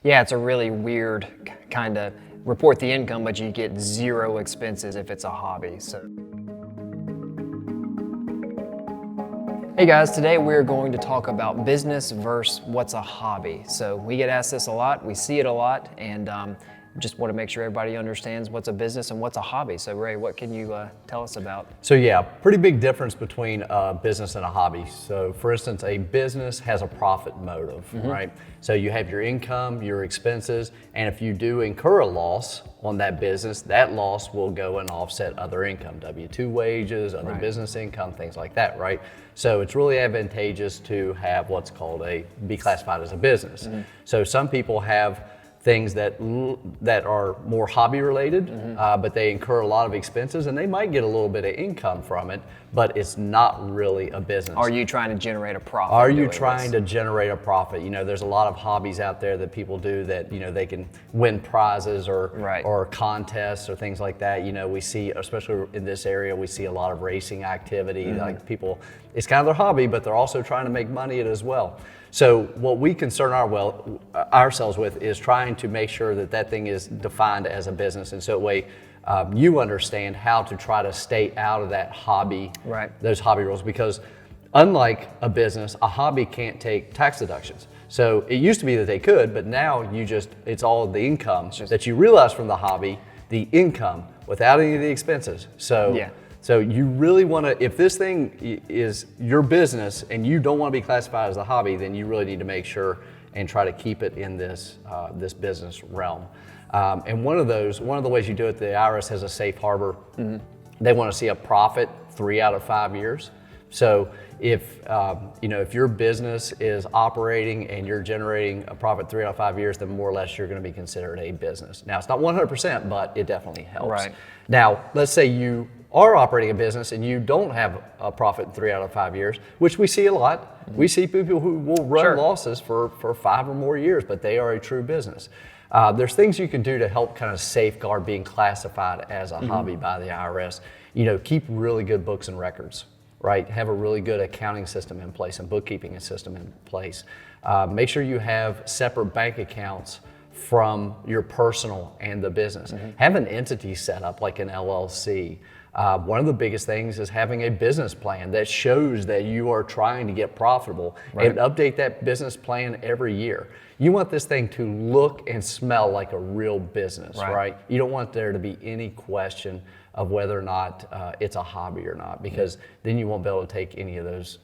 Yeah, it's a really weird kind of report the income, but you get zero expenses if it's a hobby. So, hey guys, today we're going to talk about business versus what's a hobby. So we get asked this a lot, we see it a lot, and just want to make sure everybody understands what's a business and what's a hobby. So Ray, what can you tell us about? So yeah, pretty big difference between a business and a hobby. So for instance, a business has a profit motive, right? So you have your income, your expenses, and if you do incur a loss on that business, that loss will go and offset other income, W-2 wages, other business income, things like that, right? So it's really advantageous to have what's called be classified as a business. So some people have things that are more hobby related, but they incur a lot of expenses and they might get a little bit of income from it, but it's not really a business. Are you trying to generate a profit? Are you trying to generate a profit? You know, there's a lot of hobbies out there that people do that, you know, they can win prizes or contests or things like that. You know, we see, especially in this area, we see a lot of racing activity, like people, it's kind of their hobby, but they're also trying to make money at it as well. So what we concern ourselves with is trying to make sure that that thing is defined as a business, and so that way you understand how to try to stay out of that hobby, those hobby rules, because unlike a business, a hobby can't take tax deductions. So it used to be that they could, but now it's all the income that you realize from the hobby, the income without any of the expenses. So you really want to, if this thing is your business and you don't want to be classified as a hobby, then you really need to make sure and try to keep it in this business realm. And one of the ways you do it, the IRS has a safe harbor. They want to see a profit 3 out of 5 years. So if your business is operating and you're generating a profit 3 out of 5 years, then more or less you're going to be considered a business. Now it's not 100%, but it definitely helps. Now let's say you are operating a business and you don't have a profit in 3 out of 5 years, which we see a lot. We see people who will run losses for 5 or more years, but they are a true business. There's things you can do to help kind of safeguard being classified as a hobby by the IRS. You know, keep really good books and records, right? Have a really good accounting system in place and bookkeeping system in place. Make sure you have separate bank accounts from your personal and the business. Have an entity set up like an LLC. One of the biggest things is having a business plan that shows that you are trying to get profitable, and update that business plan every year. You want this thing to look and smell like a real business, right? You don't want there to be any question of whether or not it's a hobby or not, because then you won't be able to take any of those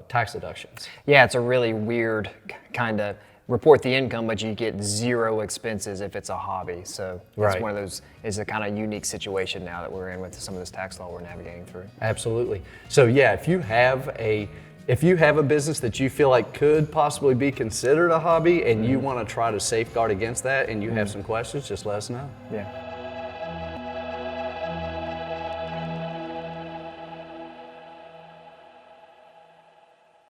tax deductions. Yeah, it's a really weird kind of report the income, but you get zero expenses if it's a hobby. So it's one of those, is a kind of unique situation now that we're in with some of this tax law we're navigating through. Absolutely. So yeah, if you have a business that you feel like could possibly be considered a hobby and you want to try to safeguard against that and you have some questions, just let us know. Yeah.